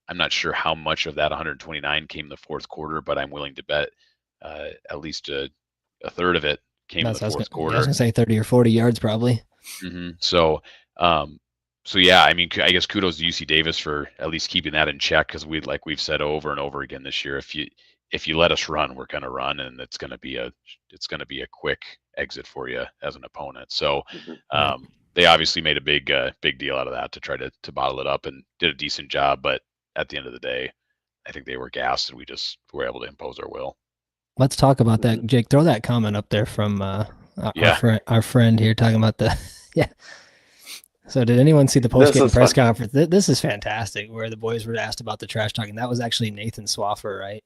I'm not sure how much of that 129 came in the fourth quarter, but I'm willing to bet at least a third of it came in the fourth quarter. I was gonna say 30 or 40 yards probably. Mm-hmm. So yeah, I mean, I guess kudos to UC Davis for at least keeping that in check, because we've said over and over again this year, if you let us run, we're going to run, and it's going to be a quick exit for you as an opponent. So they obviously made a big deal out of that to try to bottle it up, and did a decent job. But at the end of the day, I think they were gassed, and we just were able to impose our will. Let's talk about that, Jake. Throw that comment up there from our friend here talking about the yeah. So did anyone see the post-game press conference? This is fantastic, where the boys were asked about the trash talking. That was actually Nathan Swaffer, right?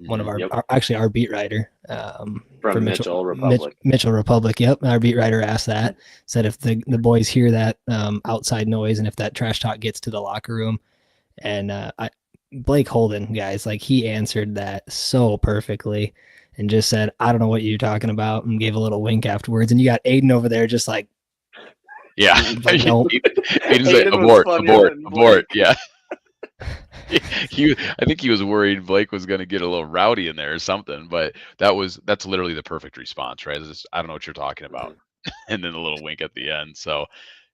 One of our beat writer from Mitchell Republic. Mitchell Republic, yep. Our beat writer asked that, said if the boys hear that outside noise and if that trash talk gets to the locker room. And Blake Holden, guys, like, he answered that so perfectly and just said, I don't know what you're talking about, and gave a little wink afterwards. And you got Aiden over there just like, yeah. Aiden's like, abort. Yeah. I think he was worried Blake was going to get a little rowdy in there or something, but that's literally the perfect response, right? It's just, I don't know what you're talking about. And then a little wink at the end. So,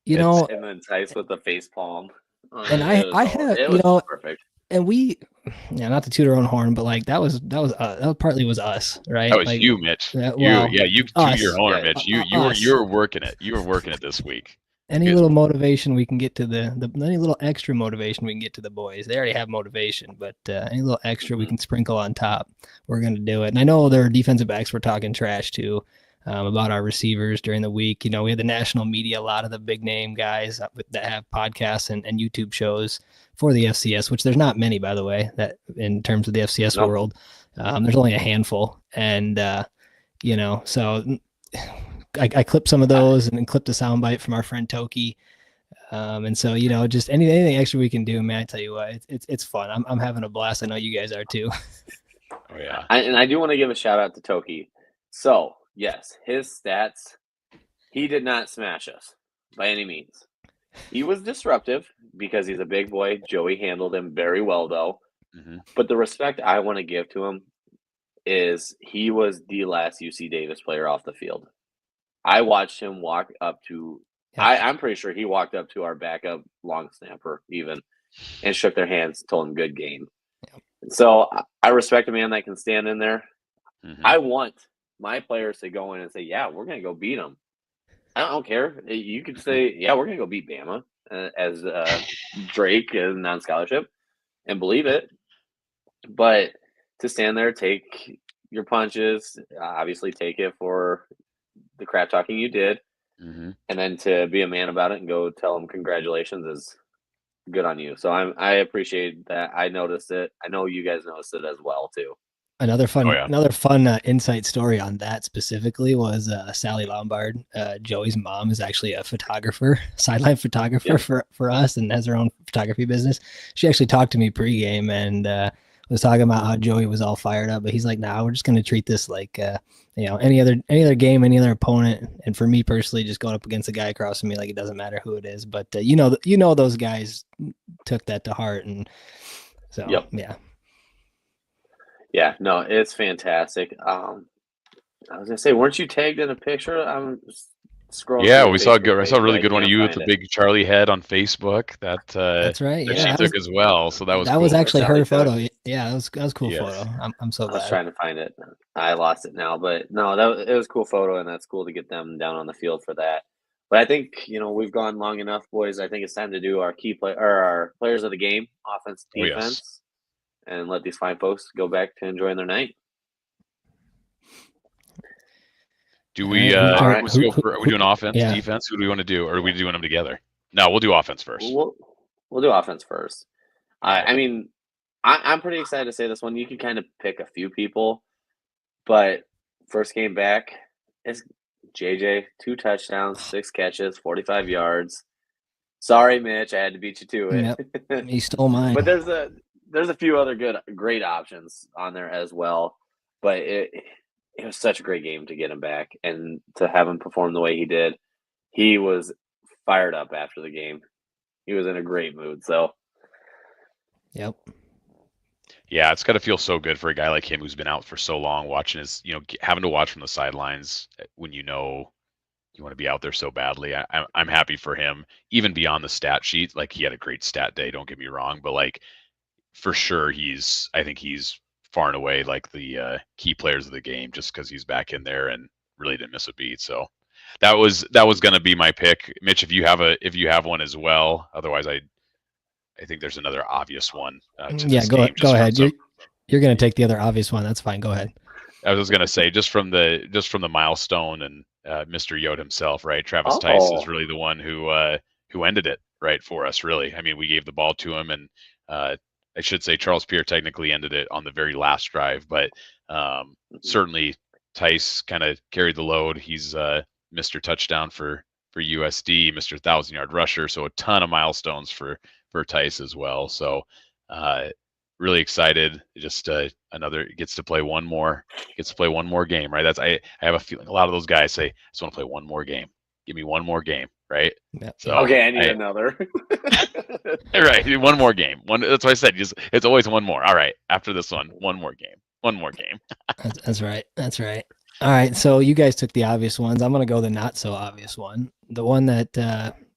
and then Tice with the face palm. And it was perfect. And we, not to toot our own horn, but like that was partly was us, right? That was like, you, Mitch. You toot your horn, Mitch. You were working it. You were working it this week. Any little motivation we can get to any little extra motivation we can get to the boys. They already have motivation, but any little extra we can sprinkle on top, we're going to do it. And I know their defensive backs were talking trash too about our receivers during the week. We had the national media, a lot of the big name guys that have podcasts and YouTube shows for the FCS, which there's not many, by the way, that in terms of the FCS world, there's only a handful. And, so I clipped some of those and then clipped a soundbite from our friend Toki. And so, just anything extra we can do, man, I tell you what, it's fun. I'm having a blast. I know you guys are too. Oh yeah. And I do want to give a shout out to Toki. So yes, his stats, he did not smash us by any means. He was disruptive because he's a big boy. Joey handled him very well, though. Mm-hmm. But the respect I want to give to him is he was the last UC Davis player off the field. I watched him walk up to I'm pretty sure he walked up to our backup long snapper even and shook their hands, told him good game. Yep. So I respect a man that can stand in there. Mm-hmm. I want my players to go in and say, yeah, we're going to go beat them. I don't care. You could say, yeah, we're going to go beat Bama as Drake as non-scholarship and believe it. But to stand there, take your punches, obviously take it for the crap talking you did, and then to be a man about it and go tell them congratulations is good on you. So I appreciate that. I noticed it. I know you guys noticed it as well, too. Another fun insight story on that specifically was Sally Lombard. Joey's mom is actually a photographer, sideline photographer for us, and has her own photography business. She actually talked to me pregame and was talking about how Joey was all fired up, but he's like, "Nah, we're just going to treat this like any other game, any other opponent." And for me personally, just going up against a guy across from me, like, it doesn't matter who it is. But those guys took that to heart, and so yeah. Yeah, no, it's fantastic. I was gonna say, weren't you tagged in a picture? I'm scrolling. Yeah, we saw I saw a really good one of you with the big Charlie head on Facebook. That's right. That she took as well. So that was cool. Was actually her photo. Yeah, that was a cool photo. I'm so glad. I was trying to find it. I lost it now, but no, it was a cool photo, and that's cool to get them down on the field for that. But I think we've gone long enough, boys. I think it's time to do our our players of the game, offense, defense. Yes. And let these fine folks go back to enjoying their night. Do we? All right, Let's go for. Are we doing offense, yeah. defense? Who do we want to do, or are we doing them together? No, we'll do offense first. We'll do offense first. I mean, I'm pretty excited to say this one. You can kind of pick a few people, but first game back is JJ, 2 touchdowns, 6 catches, 45 yards. Sorry, Mitch, I had to beat you to Yep. it. He stole mine. But there's a few other great options on there as well. But it was such a great game to get him back and to have him perform the way he did. He was fired up after the game. He was in a great mood. So, Yep. Yeah, it's got to feel so good for a guy like him who's been out for so long, watching his, having to watch from the sidelines when you want to be out there so badly. I'm happy for him, even beyond the stat sheet. Like, he had a great stat day, don't get me wrong, but like, for sure, I think he's far and away like the key players of the game, just because he's back in there and really didn't miss a beat. So that was going to be my pick. Mitch, if you have one as well, otherwise I think there's another obvious one to Yeah, this game. go ahead. You're going to take the other obvious one. That's fine. Go ahead. I was going to say, just from the milestone and Mr. Yode himself, right? Travis Tice is really the one who ended it, right, for us. Really, I mean, we gave the ball to him, and I should say Charles Pierre technically ended it on the very last drive, but certainly Tice kind of carried the load. He's Mr. Touchdown for USD, Mr. 1,000-yard rusher, so a ton of milestones for Tice as well. So really excited. Just another gets to play one more game, right? That's I have a feeling a lot of those guys say, I just want to play one more game. Give me one more game, right? Yeah. So okay, I need another. Right, one more game. That's what I said. It's always one more. All right, after this one more game. One more game. That's right. That's right. All right. So you guys took the obvious ones. I'm going to go the not so obvious one. The one that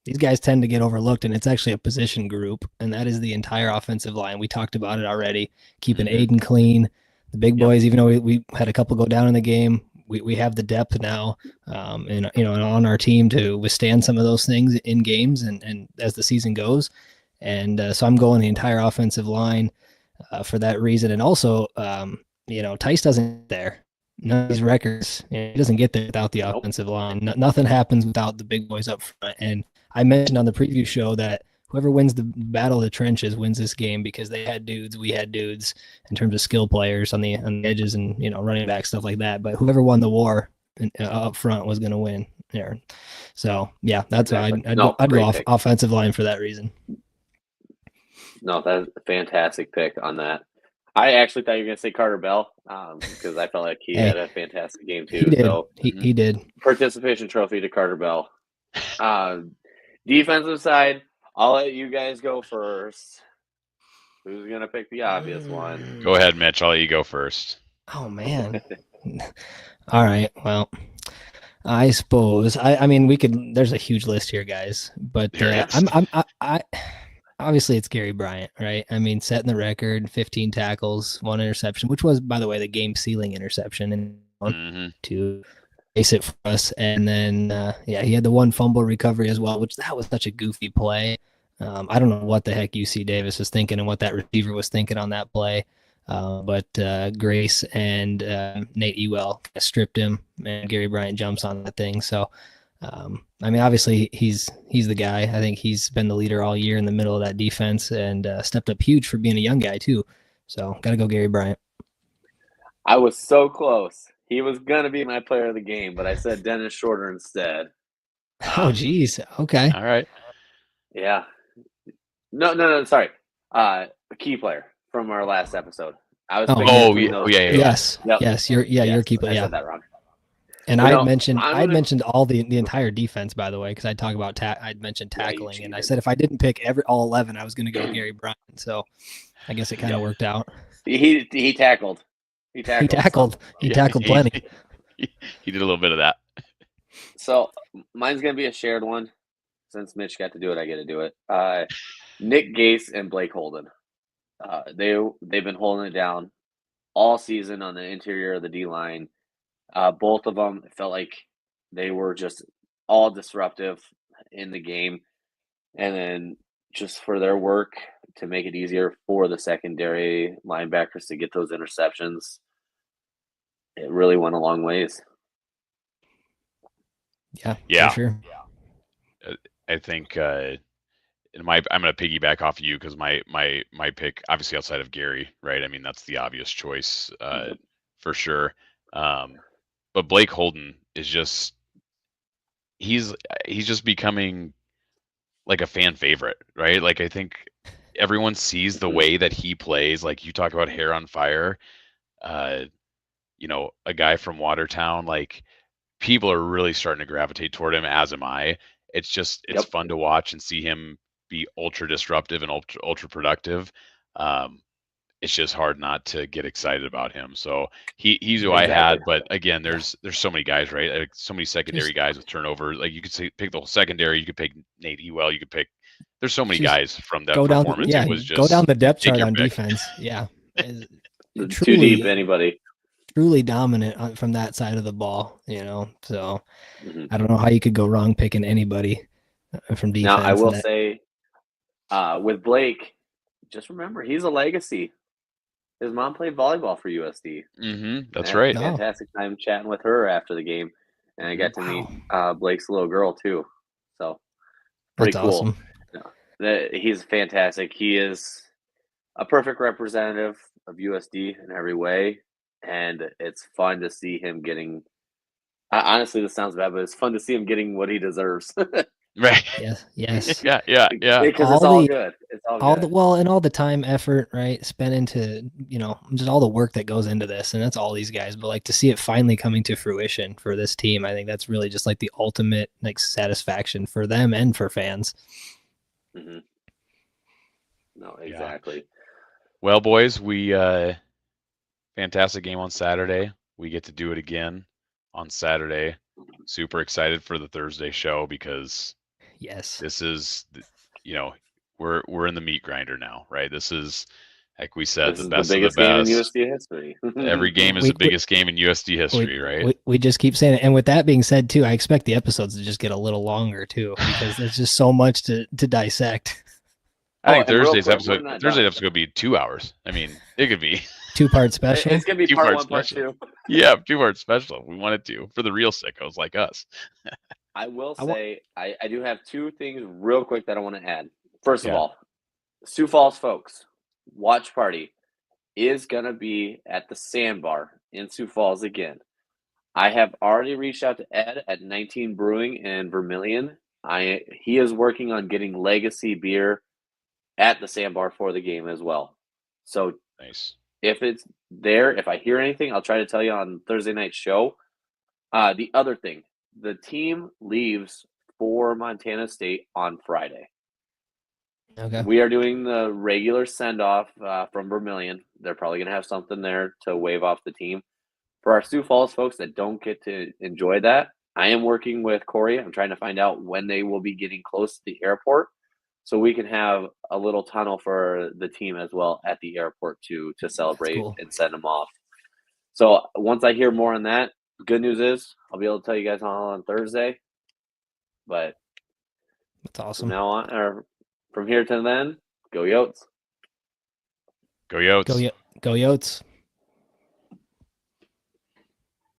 these guys tend to get overlooked, and it's actually a position group, and that is the entire offensive line. We talked about it already. Keeping Aiden clean. The big boys, even though we had a couple go down in the game, we have the depth now, and on our team to withstand some of those things in games and as the season goes. And so I'm going the entire offensive line for that reason. And also, Tice doesn't get there. None of these records, he doesn't get there without the offensive line. Nothing happens without the big boys up front. And I mentioned on the preview show that whoever wins the battle of the trenches wins this game, because they had dudes, we had dudes in terms of skill players on the edges and running back, stuff like that. But whoever won the war up front was going to win there. So yeah, that's exactly. I'd go offensive line for that reason. No, that's a fantastic pick on that. I actually thought you were going to say Carter Bell because I felt like he had a fantastic game too. He did. So he did. Participation trophy to Carter Bell. Defensive side, I'll let you guys go first. Who's going to pick the obvious one? Go ahead, Mitch. I'll let you go first. Oh, man. All right. Well, I suppose. I mean, we could. There's a huge list here, guys. But I obviously it's Gary Bryant, right? I mean, setting the record, 15 tackles, 1 interception, which was, by the way, the game-sealing interception, and to base it for us. And then, he had the 1 fumble recovery as well, which that was such a goofy play. I don't know what the heck UC Davis was thinking and what that receiver was thinking on that play. But Grace and Nate Ewell stripped him, and Gary Bryant jumps on that thing. So, I mean, obviously he's the guy. I think he's been the leader all year in the middle of that defense, and stepped up huge for being a young guy too. So got to go Gary Bryant. I was so close. He was going to be my player of the game, but I said Dennis Shorter instead. Oh, geez. Okay. All right. Yeah. No. Sorry. A key player from our last episode. I was. Yes. Yep. Yes. You're a key player. I said that wrong. And I mentioned all the entire defense, by the way, because I talk about I'd mentioned tackling, and I said if I didn't pick all 11, I was going to go Gary Bryant. So I guess it kind of worked out. He tackled. He tackled plenty. He did a little bit of that. So mine's going to be a shared one. Since Mitch got to do it, I get to do it. Nick Gase and Blake Holden. They've been holding it down all season on the interior of the D-line. Both of them felt like they were just all disruptive in the game. And then just for their work to make it easier for the secondary linebackers to get those interceptions, it really went a long ways. Yeah. For sure. I think I'm going to piggyback off of you because my pick, obviously outside of Gary, right? I mean, that's the obvious choice for sure. But Blake Holden is just he's just becoming like a fan favorite, right? Like I think everyone sees the way that he plays. Like you talk about hair on fire, uh, a guy from Watertown, like people are really starting to gravitate toward him, as am I. It's Yep. fun to watch and see him be ultra disruptive and ultra productive. Um, it's just hard not to get excited about him. So he's who I Exactly. had, but again, there's so many guys, right? Like, so many secondary guys with turnover. Like you could pick the whole secondary. You could pick Nate Ewell. You could pick. There's so many Just guys from that go down. performance. Yeah, It was go down just the depth take chart your on pick. defense. Yeah, Too deep, truly, anybody. truly dominant from that side of the ball. So Mm-hmm. I don't know how you could go wrong picking anybody from defense. Now, I will say, with Blake, just remember, he's a legacy. His mom played volleyball for USD. That's I had right. a fantastic time chatting with her after the game, and I got to meet Blake's little girl too. So pretty That's cool. awesome. He's fantastic. He is a perfect representative of USD in every way, and it's fun to see him getting. Honestly, this sounds bad, but it's fun to see him getting what he deserves. Right. Yes. Yeah. Because it's all good. It's all good. And all the time, effort, right, spent into just all the work that goes into this, and that's all these guys. But like to see it finally coming to fruition for this team, I think that's really just like the ultimate like satisfaction for them and for fans. Mm-hmm. No, exactly. Yeah. Well, boys, we fantastic game on Saturday. We get to do it again on Saturday. Super excited for the Thursday show because this is we're in the meat grinder now, right? This is, like we said, This the is best the of the biggest game in best. USD history. Every game is the biggest game in USD history, right? We just keep saying it. And with that being said, too, I expect the episodes to just get a little longer too, because there's just so much to dissect. I think Thursday's quick, episode could be 2 hours. I mean, it could be 2-part special. It's gonna be part 1, part 2. Yeah, 2-part special. We wanted to for the real sickos like us. I will say I do have 2 things real quick that I want to add. First of all, Sioux Falls folks, watch party is gonna be at the Sandbar in Sioux Falls again. I have already reached out to Ed at 19 Brewing in Vermilion. He is working on getting legacy beer at the Sandbar for the game as well. So nice. If it's there, if I hear anything, I'll try to tell you on Thursday night show. The other thing, the team leaves for Montana State on Friday. Okay. We are doing the regular send-off from Vermilion. They're probably going to have something there to wave off the team. For our Sioux Falls folks that don't get to enjoy that, I am working with Corey. I'm trying to find out when they will be getting close to the airport so we can have a little tunnel for the team as well at the airport to celebrate and send them off. So once I hear more on that, good news is I'll be able to tell you guys all on Thursday. But that's awesome. From now on, or from here to then, go Yotes. Go Yotes. Go Yotes.